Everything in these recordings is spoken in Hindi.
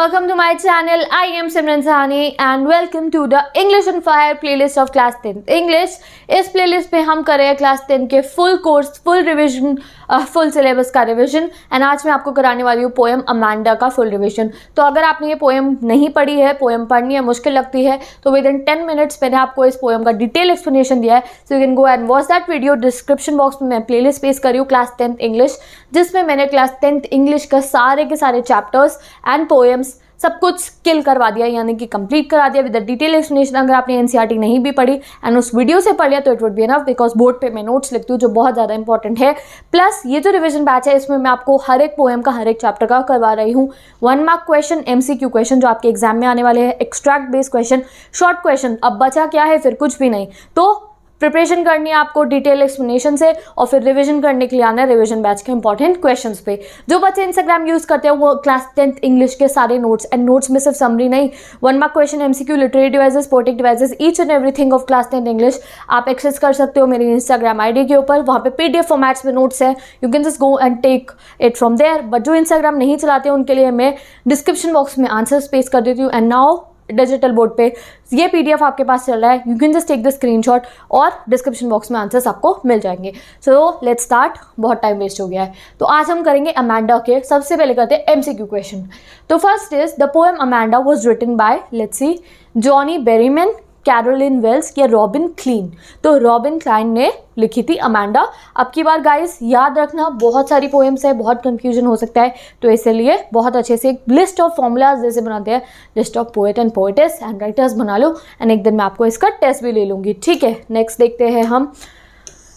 welcome to my channel. I am Simran Sahani and welcome to the English on Fire playlist of class 10th English. इस प्लेलिस्ट पे हम कर रहे हैं क्लास 10 के full course, full revision, full syllabus का रिवीजन। एंड आज मैं आपको कराने वाली हूँ पोएम अमांडा का फुल रिवीजन। तो अगर आपने ये पोएम नहीं पढ़ी है, पोएम पढ़नी है, मुश्किल लगती है, तो विद इन 10 मिनट्स मैंने आपको इस पोएम का डिटेल एक्सप्लेनेशन दिया है। So you can go and watch that video. Description box में मैं प्लेलिस्ट पेश करी हूँ क्लास 10th इंग्लिश, जिसमें मैंने क्लास 10th इंग्लिश का सारे के सारे चैप्टर्स एंड पोएम्स सब कुछ किल करवा दिया, यानी कि कंप्लीट करा दिया विद द डिटेल एक्सप्लेनेशन। अगर आपने एनसीईआरटी नहीं भी पढ़ी एंड उस वीडियो से पढ़ लिया तो it would be enough, because board पे मैं नोट्स लिखती हूँ जो बहुत ज़्यादा इंपॉर्टेंट है। प्लस ये जो रिवीजन बैच है इसमें मैं आपको हर एक पोएम का, हर एक चैप्टर का करवा रही हूँ 1 मार्क क्वेश्चन, MCQ क्वेश्चन जो आपके एग्जाम में आने वाले हैं, extract based question, short question. अब बचा क्या है, फिर कुछ भी नहीं। तो प्रिपरेशन करनी है आपको डिटेल एक्सप्लेनेशन से और फिर रिवीजन करने के लिए आना है रिवीजन बैच के इंपॉर्टेंट क्वेश्चंस पे। जो बच्चे इंस्टाग्राम यूज करते हैं वो क्लास 10th इंग्लिश के सारे नोट्स, एंड नोट्स में सिर्फ समरी नहीं, 1 mark question, MCQ, literary devices, poetic devices, each and everything of class 10th English आप एक्सेस कर सकते हो मेरी इंस्टाग्राम आईडी के ऊपर। वहाँ पे PDF फॉर्मेट्स में नोट्स है, you can just go and take it from there. But जो इंस्टाग्राम नहीं चलाते उनके लिए मैं डिस्क्रिप्शन बॉक्स में आंसर पेश कर देती हूँ। एंड नाउ डिजिटल बोर्ड पे ये PDF आपके पास चल रहा है, you can just take the screenshot और डिस्क्रिप्शन बॉक्स में आंसर्स आपको मिल जाएंगे। सो लेट्स स्टार्ट, बहुत टाइम वेस्ट हो गया है। तो आज हम करेंगे अमांडा के, सबसे पहले करते हैं MCQ क्वेश्चन। तो first is the poem Amanda was written by, let's see, Johnny Berryman, Carolyn Wells या रॉबिन क्लीन। तो रॉबिन क्लाइन ने लिखी थी अमांडा। अब की बार गाइस याद रखना, बहुत सारी पोएम्स है, बहुत कंफ्यूजन हो सकता है, तो इसलिए बहुत अच्छे से एक लिस्ट ऑफ फॉर्मूलाज जैसे बनाते हैं, list of poet and poetess and writers बना लो। एंड एक दिन मैं आपको इसका टेस्ट भी ले लूँगी, ठीक है। नेक्स्ट देखते हैं हम,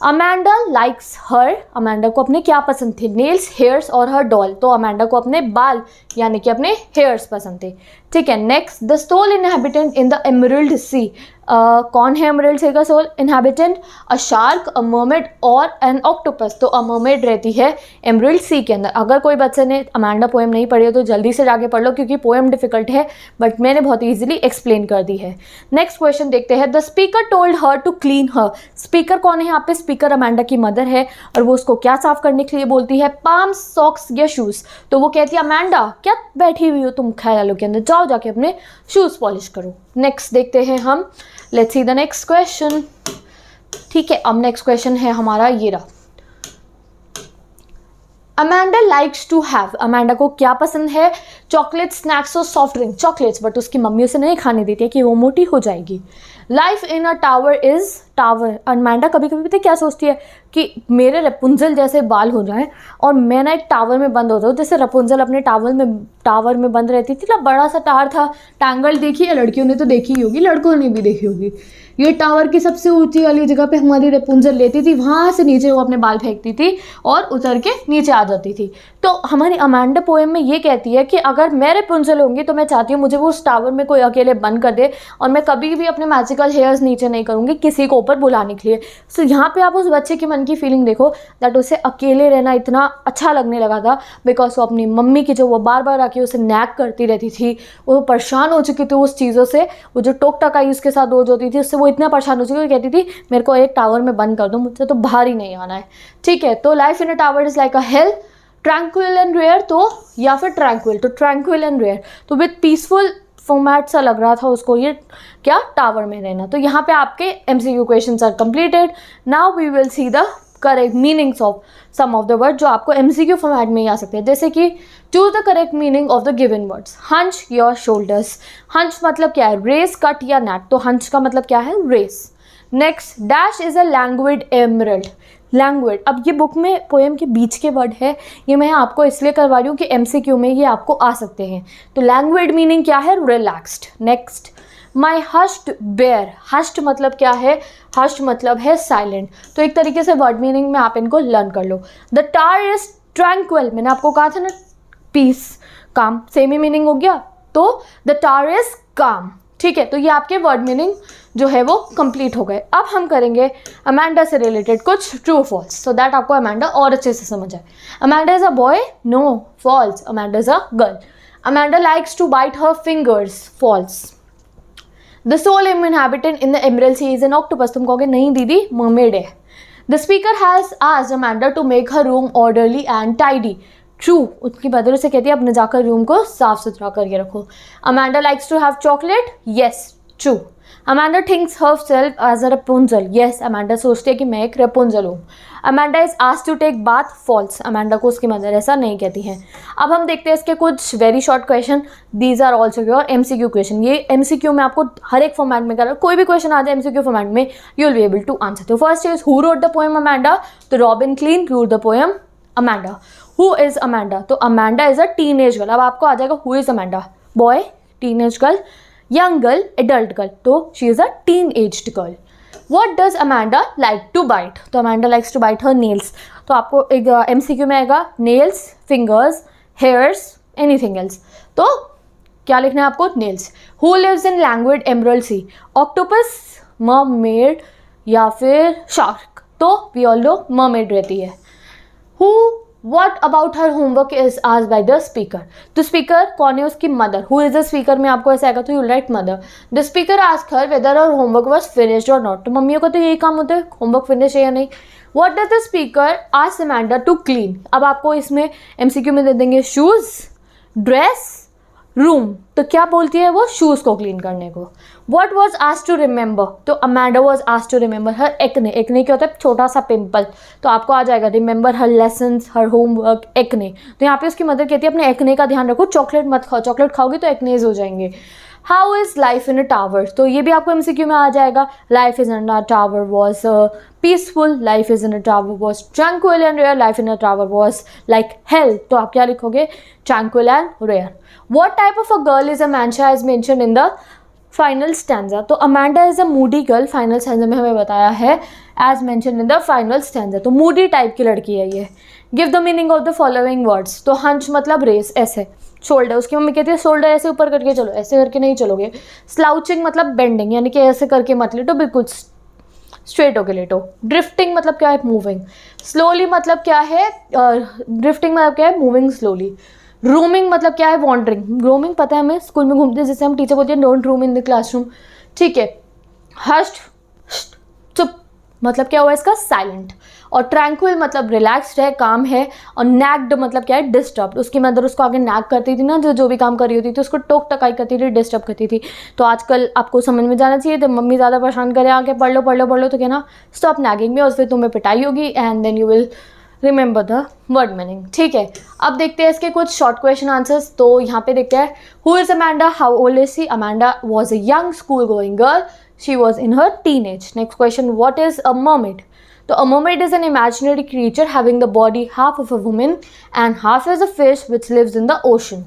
अमांडा लाइक्स हर, अमांडा को अपने क्या पसंद थे, नेल्स, हेयर्स और हर डॉल। तो अमांडा को अपने बाल यानी कि अपने हेयर्स पसंद थे, ठीक है। Next, the sole inhabitant in the emerald sea, कौन है एमरल्ड सी का sole inhabitant, a shark, a mermaid और एन ऑक्टोपस। तो अ मर्मेड रहती है एमरल्ड सी के अंदर। अगर कोई बच्चे ने अमांडा पोएम नहीं पढ़ी हो तो जल्दी से जाके पढ़ लो, क्योंकि पोएम डिफिकल्ट है बट मैंने बहुत ईजिली एक्सप्लेन कर दी है। नेक्स्ट क्वेश्चन देखते हैं, the speaker told her to clean her. Speaker कौन है यहाँ पे, स्पीकर अमांडा की मदर है और वो उसको क्या साफ करने के लिए बोलती है, पाम्स, सॉक्स या शूज। तो वो कहती है अमांडा क्या बैठी हुई हो तुम ख्यालों के अंदर, जाओ जाके अपने शूज पॉलिश करो। नेक्स्ट देखते हैं हम, let's see the next question, ठीक है। अब नेक्स्ट क्वेश्चन है हमारा ये रहा, Amanda likes to have, Amanda को क्या पसंद है, चॉकलेट, स्नैक्स और सॉफ्ट ड्रिंक। चॉकलेट्स, बट उसकी मम्मी उसे नहीं खाने देती है कि वो मोटी हो जाएगी। Life in a tower is, tower, Amanda कभी कभी पता क्या सोचती है कि मेरे रपुंजल जैसे बाल हो जाएं और मैं ना एक टावर में बंद हो जाऊँ, जैसे रपुंजल अपने टावर में बंद रहती थी ना, बड़ा सा टावर था, टैंगल देखी है, लड़कियों ने तो देखी ही होगी, लड़कों ने भी देखी होगी। ये टावर की सबसे ऊंची वाली जगह पे हमारी रपुंजल लेती थी, वहाँ से नीचे वो अपने बाल फेंकती थी और उतर के नीचे आ जाती थी। तो हमारी अमांडा पोएम में ये कहती है कि अगर मैं रपुंजल होंगी तो मैं चाहती हूँ मुझे वो उस टावर में कोई अकेले बंद कर दे और मैं कभी भी अपने मैजिकल हेयर्स नीचे नहीं करूँगी किसी को ऊपर बुलाने के लिए। सो यहाँ पे आप उस बच्चे के मन की फीलिंग देखो, दैट उसे अकेले रहना इतना अच्छा लगने लगा था, बिकॉज वो अपनी मम्मी की जो वो बार बार आके उसे नैक करती रहती थी, वो परेशान हो चुकी थी उस चीज़ों से, वो जो टोक टकाई उसके साथ रोज होती थी उससे वो इतना परेशान हो चुकी, कहती थी मेरे को एक टावर में बंद कर दो, मुझसे तो बाहर ही नहीं आना है, ठीक है। तो life in a tower is like a hell, tranquil and rare, तो या फिर ट्रैंक्विल, तो ट्रैंक्विल एंड रेयर, तो विद पीसफुल फॉर्मेट सा लग रहा था उसको ये क्या, टावर में रहना। तो यहाँ पे आपके MCQ questions are completed. Now we will see the correct meanings of some of the word जो आपको MCQ फॉर्मेट में ही आ सकते हैं, जैसे कि choose the correct meaning of the given words. Hunch your shoulders, hunch मतलब क्या है, रेस, कट या नेट, तो हंच का मतलब क्या है, race. Next, dash is a languid emerald, languid, अब ये बुक में पोएम के बीच के वर्ड है, ये मैं आपको इसलिए करवा रही हूँ कि MCQ में ये आपको आ सकते हैं। तो लैंग्विड मीनिंग क्या है, रिलैक्स्ड। नेक्स्ट, माई हश्ड बेयर, हश्ड मतलब क्या है, हश्ड मतलब है साइलेंट। तो एक तरीके से वर्ड मीनिंग में आप इनको लर्न कर लो। द टावर इज ट्रैंक्विल, मैंने आपको कहा था ना पीस, काम, सेम ही मीनिंग हो गया, तो द टावर इज काम, ठीक है। तो ये आपके वर्ड मीनिंग जो है वो कंप्लीट हो गए। अब हम करेंगे अमांडा से रिलेटेड कुछ ट्रू फॉल्स, सो दैट आपको अमांडा और अच्छे से समझ आए। Amanda is a boy, no, false. Amanda is a girl. Amanda likes to bite her fingers, false. The sole inhabitant in the emerald sea is an octopus, तुम कहोगे नहीं दीदी मर्मेड है। The speaker has asked Amanda to make her room orderly and tidy, true, उसकी मदर उसे कहती है अपने जाकर रूम को साफ सुथरा करके रखो. Amanda likes to have chocolate. Yes, true. Amanda thinks herself as a Rapunzel. Yes, Amanda सोचती है कि मैं एक रेपुंजल हूँ. Amanda is asked to take bath. False, Amanda को उसकी मदर ऐसा नहीं कहती है. अब हम देखते हैं इसके कुछ very short question. These are also your MCQ question. ये MCQ में आपको हर एक फॉर्मेट में करा, कोई भी क्वेश्चन आ जाए MCQ फॉर्मेट में, you will be able to answer. तो first is who wrote the poem Amanda. तो Robin Klein wrote the poem Amanda. Who is Amanda. तो Amanda is a teenage girl. अब आपको आ जाएगा who is Amanda. Boy, teenage girl, young girl, adult girl. तो she is a teenaged girl. What does Amanda like to bite? तो Amanda likes to bite her nails. तो आपको एक MCQ में आएगा nails, fingers, hairs, anything else. तो क्या लिखना है आपको? nails. Who lives in languid emerald sea? Octopus, mermaid या फिर shark. तो we all know mermaid रहती है. Who What about her homework is asked by the speaker. तो speaker कौन है? उसकी mother. Who is the speaker में आपको ऐसा आएगा तो you write mother. The speaker asked her whether her homework was finished or not. तो मम्मियों का तो यही काम होता है, homework finish है या नहीं. What does the speaker ask Amanda to clean? अब आपको इसमें MCQ में दे देंगे shoes, dress, रूम. तो क्या बोलती है वो? शूज़ को क्लीन करने को. What was asked to remember? तो Amanda was asked to remember her acne. acne क्या होता है? छोटा सा पिंपल. तो आपको आ जाएगा remember her lessons, her homework, acne. तो यहाँ पे उसकी मदर कहती है अपने acne का ध्यान रखो, चॉकलेट मत खाओ, चॉकलेट खाओगे तो एक्नेज हो जाएंगे. How is life in a tower? तो ये भी आपको MCQ में आ जाएगा. Life is in a tower was peaceful. Life is in a tower was tranquil and rare. Life in a tower was like hell. तो आप क्या लिखोगे? Tranquil and rare. What type of a girl is Amanda as mentioned in the final stanza? तो Amanda is a moody girl. Final stanza में हमें बताया है as mentioned in the final stanza. तो moody टाइप की लड़की है ये. Give the meaning of the following words. तो hunch मतलब रेस, ऐसे. शोल्डर, उसकी मम्मी कहती है शोल्डर ऐसे ऊपर करके चलो, ऐसे करके नहीं चलोगे. स्लाउचिंग मतलब बेंडिंग, यानी कि ऐसे करके मत लेटो, बिल्कुल स्ट्रेट होके लेटो. ड्रिफ्टिंग मतलब क्या है? मूविंग. स्लोली मतलब क्या है? ड्रिफ्टिंग मतलब क्या है? Moving slowly. रूमिंग मतलब क्या है? वॉन्डरिंग. रोमिंग पता है हमें, स्कूल में घूमते हैं, जैसे हम टीचर बोलते हैं don't room in the classroom. ठीक है. हश्ड, चुप मतलब क्या हुआ इसका? साइलेंट. और ट्रैंक्विल मतलब रिलैक्स्ड है, काम है. और नैग्ड मतलब क्या है? डिस्टर्ब. उसकी मदर उसको आगे नैग करती थी ना, जो भी काम कर रही होती थी उसको टोक टकाई करती थी, डिस्टर्ब करती थी. तो आजकल आपको समझ में जाना चाहिए. तो मम्मी ज़्यादा परेशान करे आके पढ़ लो पढ़ लो पढ़ लो, तो कहना स्टॉप नैगिंग में, और फिर तुम्हें पिटाई होगी and then you will remember the word meaning. ठीक है. अब देखते हैं इसके कुछ शॉर्ट क्वेश्चन आंसर्स. तो यहाँ पे देखते हैं who is Amanda, how old is she. Amanda was a young school going girl, she was in her teenage. Next question, what is a mermaid. So a mermaid is an imaginary creature having the body half of a woman and half as a fish which lives in the ocean.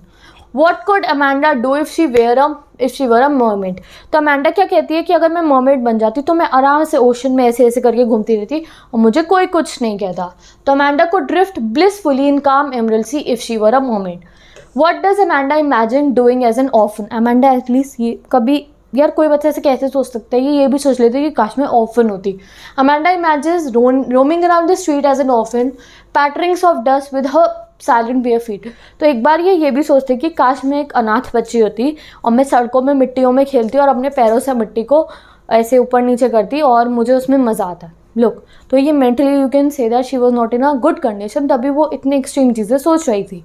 What could Amanda do if she were a mermaid? तो Amanda क्या कहती है कि अगर मैं mermaid बन जाती तो मैं आराम से ocean में ऐसे ऐसे करके घूमती रहती और मुझे कोई कुछ नहीं कहता. तो Amanda could drift blissfully in calm emerald sea if she were a mermaid. What does Amanda imagine doing as an orphan? Amanda at least ये कभी, यार कोई बच्चा ऐसे कैसे सोच सकता है कि ये भी सोच लेते कि काश मैं ऑर्फन होती. Amanda imagines roaming around the street as an orphan, patterings of dust with her silent bare feet. तो एक बार ये भी सोचते कि काश मैं एक अनाथ बच्ची होती और मैं सड़कों में मिट्टियों में खेलती और अपने पैरों से मिट्टी को ऐसे ऊपर नीचे करती और मुझे उसमें मज़ा आता. लुक, तो ये mentally you can say that she was not in a good condition, तभी वो इतनी एक्सट्रीम चीज़ें सोच रही थी.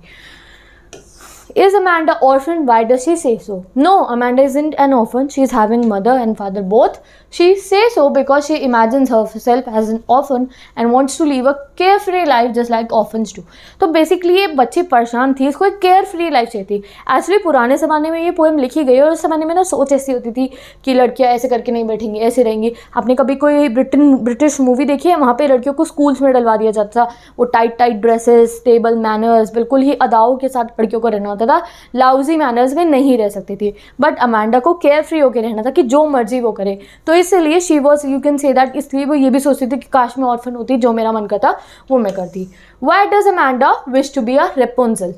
Is Amanda orphan? Why does she say so? No, Amanda isn't an orphan. She is having mother and father both. She says so because she imagines herself as an orphan and wants to live a carefree life just like orphans do. तो बेसिकली ये बच्ची परेशान थी, इसको एक केयरफ्री लाइफ चाहिए थी. एक्चुअली पुराने ज़माने में ये पोएम लिखी गई और उस ज़माने में ना सोच ऐसी होती थी कि लड़कियाँ ऐसे करके नहीं बैठेंगी, ऐसे रहेंगी. आपने कभी कोई ब्रिटिश मूवी देखी है? वहाँ पे लड़कियों को स्कूल्स में डलवा दिया जाता था. वो tight tight dresses, table manners, बिल्कुल ही अदाओं के साथ लड़कियों को रहना होता था. लाउजी मैनर्स में नहीं रह सकती थी. बट अमांडा को केयर फ्री होकर रहना था कि जो मर्जी वो करे. तो इसलिए she was, you can say that, इसलिए वो ये भी सोचती थी कि काश मैं ऑर्फन होती, जो मेरा मन करता वो मैं करती. Why does Amanda wish to be a Rapunzel.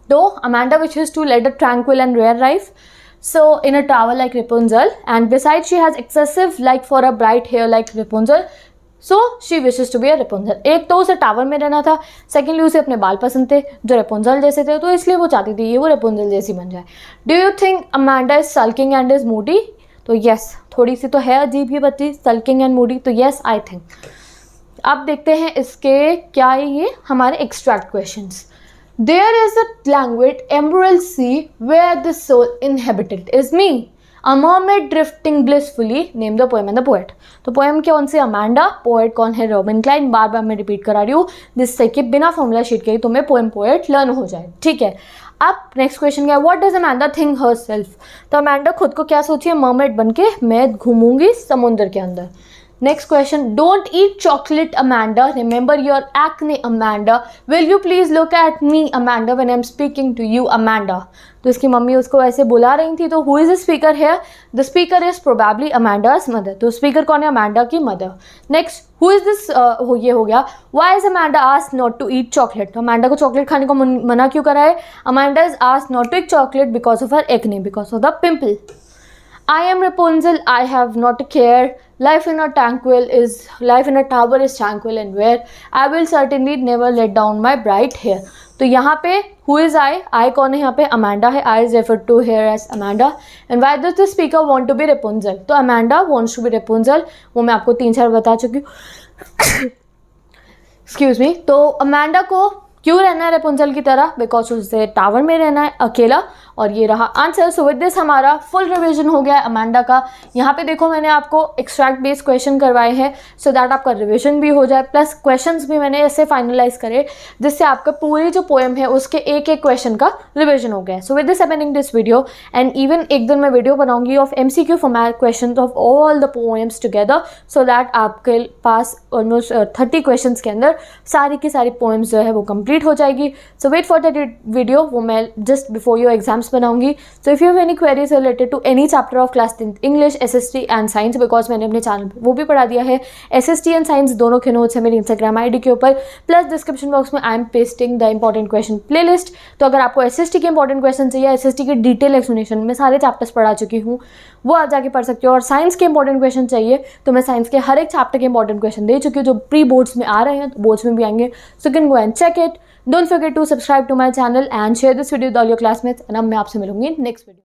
तो Amanda wishes to lead a tranquil and rare life, so in a tower like Rapunzel, and besides she has excessive like for a bright hair like Rapunzel, so she wishes to be a Rapunzel. एक तो उसे टावर में रहना था, सेकेंडली उसे अपने बाल पसंद थे जो रेपुंजल जैसे थे, तो इसलिए वो चाहती थी ये वो रेपुंजल जैसी बन जाए. Do you think Amanda is sulking and is Moody. तो यस, थोड़ी सी तो है अजीब ही बच्ची, सल्किंग एंड मूडी. तो यस, आई थिंक. अब देखते हैं इसके क्या है, ये हमारे extract questions. There is a languid emerald sea where the soul inhabited is me. A mermaid drifting blissfully. Name the poem and the poet. तो पोएम कौन सी? अमांडा. पोएट कौन है? Robin Kline. बार बार मैं रिपीट करा रही हूँ जिससे कि बिना फॉर्मूला शीट के ही तुम्हें पोएम पोएट लर्न हो जाए. ठीक है. अब नेक्स्ट क्वेश्चन क्या है? What does Amanda think her self? तो अमांडा खुद को क्या सोची है? मर्मेड बन के मैं घूमूंगी समुद्र के अंदर. Next question, don't eat chocolate, Amanda. Remember your acne, Amanda. Will you please look at me, Amanda, when I'm speaking to you, Amanda. तो इसकी मम्मी उसको ऐसे बुला रही थी. तो who is the speaker here? The speaker is probably Amanda's mother. तो speaker कौन है? अमांडा की mother. Next, who is this? ये हो गया. Why is Amanda asked not to eat chocolate? तो अमांडा को चॉकलेट खाने को मना क्यों करा है? Amanda is asked not to eat chocolate because of her acne, because of the pimple. I am Rapunzel, I have not a care. Life in a tower is tranquil and rare. I will certainly never let down my bright hair. तो यहाँ पे who is I? I कौन है यहाँ पे? Amanda है. I is referred to here as Amanda. And why does the speaker want to be Rapunzel? तो Amanda wants to be Rapunzel. वो मैं आपको 3-4 बता चुकी हूँ. Excuse me. तो Amanda को क्यों रहना है रेपुंजल की तरह? बिकॉज उसे टावर में रहना है अकेला. और ये रहा आंसर. सो विद दिस हमारा फुल रिवीजन हो गया है अमांडा का. यहाँ पे देखो मैंने आपको एक्सट्रैक्ट बेस्ड क्वेश्चन करवाए हैं सो दैट आपका रिवीजन भी हो जाए, प्लस क्वेश्चंस भी मैंने ऐसे फाइनलाइज करे जिससे आपका पूरी जो पोएम है उसके एक एक क्वेश्चन का रिवीजन हो गया. So with this ending this video and even एक दिन मैं वीडियो बनाऊंगी of MCQ format question of all the poems together so that आपके पास ऑलमोस्ट 30 क्वेश्चन के अंदर सारी की सारी पोएम्स जो है वो कंप्लीट हो जाएगी. So wait for that video. वो मैं जस्ट बिफोर योर एग्जाम्स बनाऊंगी. So if you have any queries related to any chapter of class 10th English, SST and science, because मैंने अपने चैनल पे वो भी पढ़ा दिया है. SST एंड साइंस दोनों के नोट्स है मेरी इंस्टाग्राम ID के ऊपर, प्लस डिस्क्रिप्शन बॉक्स में I am pasting the important question playlist. तो अगर आपको SST के इंपॉर्टेंट क्वेश्चन चाहिए, SST की डिटेल एक्सप्लेनेशन में सारे चैप्टर्स पढ़ा चुकी हूँ, वो आप जाके पढ़ सकते हो. और साइंस के इंपॉर्टेंट क्वेश्चन चाहिए तो मैं साइंस के हर एक चैप्टर के इंपॉर्टेंट क्वेश्चन दे चुकी हूँ जो प्री बोर्ड्स में आ रहे हैं, तो बोर्ड्स में भी आएंगे. So can go and check it. Don't forget to subscribe to my channel and share this video with all your classmates. And अब मैं आपसे मिलूंगी नेक्स्ट वीडियो.